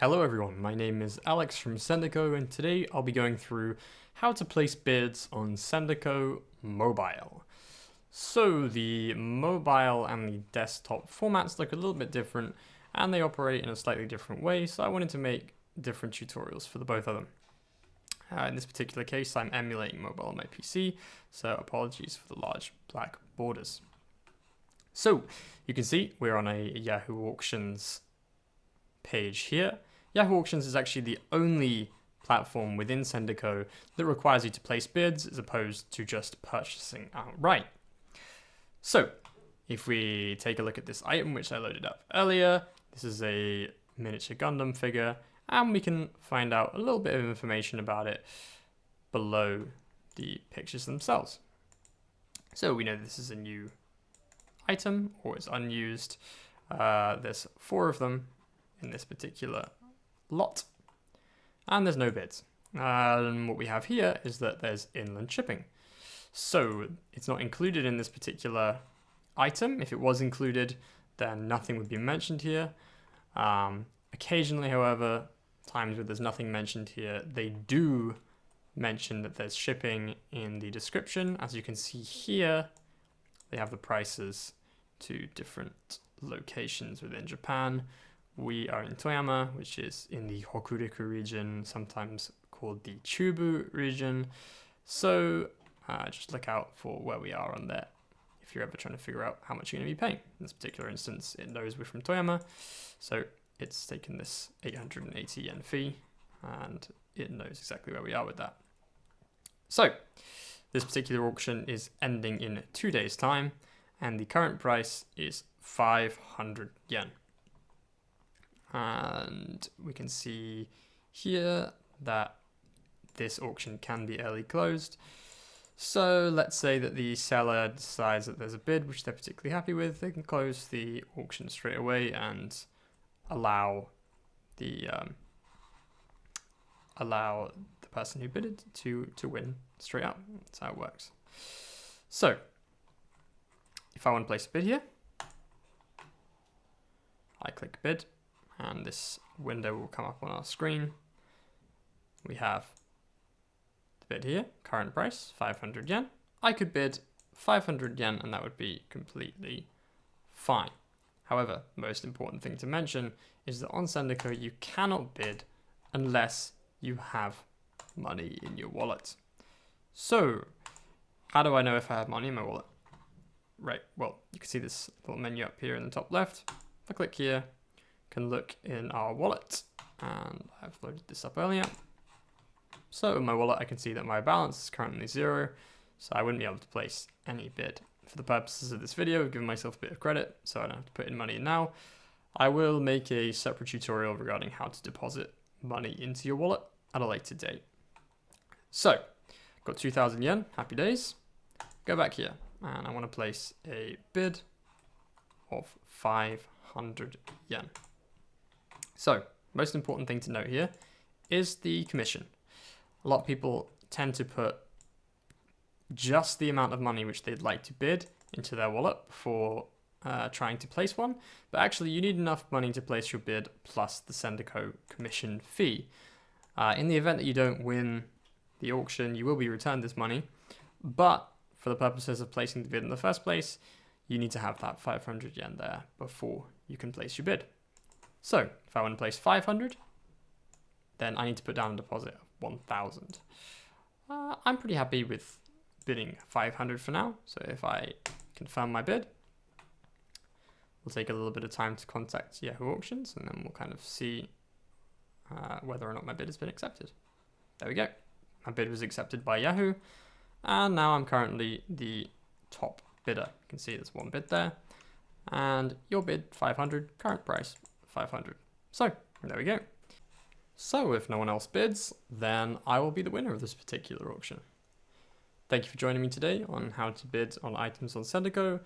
Hello everyone, my name is Alex from Sendico, and today I'll be going through how to place bids on Sendico Mobile. So the mobile and the desktop formats look a little bit different and they operate in a slightly different way, so I wanted to make different tutorials for the both of them. In this particular case, I'm emulating mobile on my PC, so apologies for the large black borders. So you can see we're on a Yahoo Auctions page here. Yahoo Auctions is actually the only platform within Sendico that requires you to place bids as opposed to just purchasing outright. So if we take a look at this item which I loaded up earlier, this is a miniature Gundam figure, and we can find out a little bit of information about it below the pictures themselves. So we know this is a new item or it's unused. There's 4 of them in this particular lot, and there's no bids. What we have here is that there's inland shipping, so it's not included in this particular item. If it was included, then nothing would be mentioned here. Occasionally, however, times where there's nothing mentioned here, they do mention that there's shipping in the description. As you can see here, they have the prices to different locations within Japan. We are in Toyama, which is in the Hokuriku region, sometimes called the Chubu region. So just look out for where we are on there if you're ever trying to figure out how much you're going to be paying. In this particular instance, it knows we're from Toyama, so it's taken this 880 yen fee, and it knows exactly where we are with that. So this particular auction is ending in 2 days' time, and the current price is 500 yen. And we can see here that this auction can be early closed. So let's say that the seller decides that there's a bid which they're particularly happy with, they can close the auction straight away and allow the person who bidded to win straight up. That's how it works. So if I want to place a bid here, I click bid, and this window will come up on our screen. We have the bid here, current price 500 yen. I could bid 500 yen and that would be completely fine. However, the most important thing to mention is that on Sendico you cannot bid unless you have money in your wallet. So how do I know if I have money in my wallet? Right, well, you can see this little menu up here in the top left. If I click here, can look in our wallet, and I've loaded this up earlier. So in my wallet I can see that my balance is currently 0, so I wouldn't be able to place any bid. For the purposes of this video, I've given myself a bit of credit, so I don't have to put in money now. I will make a separate tutorial regarding how to deposit money into your wallet at a later date. So, got 2,000 yen, happy days. Go back here, and I want to place a bid of 500 yen. So, most important thing to note here is the commission. A lot of people tend to put just the amount of money which they'd like to bid into their wallet before trying to place one, but actually you need enough money to place your bid plus the Sendico commission fee. In the event that you don't win the auction, you will be returned this money, but for the purposes of placing the bid in the first place, you need to have that 500 yen there before you can place your bid. So if I want to place 500, then I need to put down a deposit of 1,000. I'm pretty happy with bidding 500 for now. So if I confirm my bid, we'll take a little bit of time to contact Yahoo Auctions, and then we'll kind of see whether or not my bid has been accepted. There we go. My bid was accepted by Yahoo, and now I'm currently the top bidder. You can see there's one bid there, and your bid 500, current price 500. So there we go. So if no one else bids, then I will be the winner of this particular auction. Thank you for joining me today on how to bid on items on Sendico,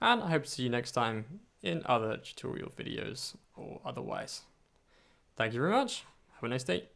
and I hope to see you next time in other tutorial videos or otherwise. Thank you very much. Have a nice day.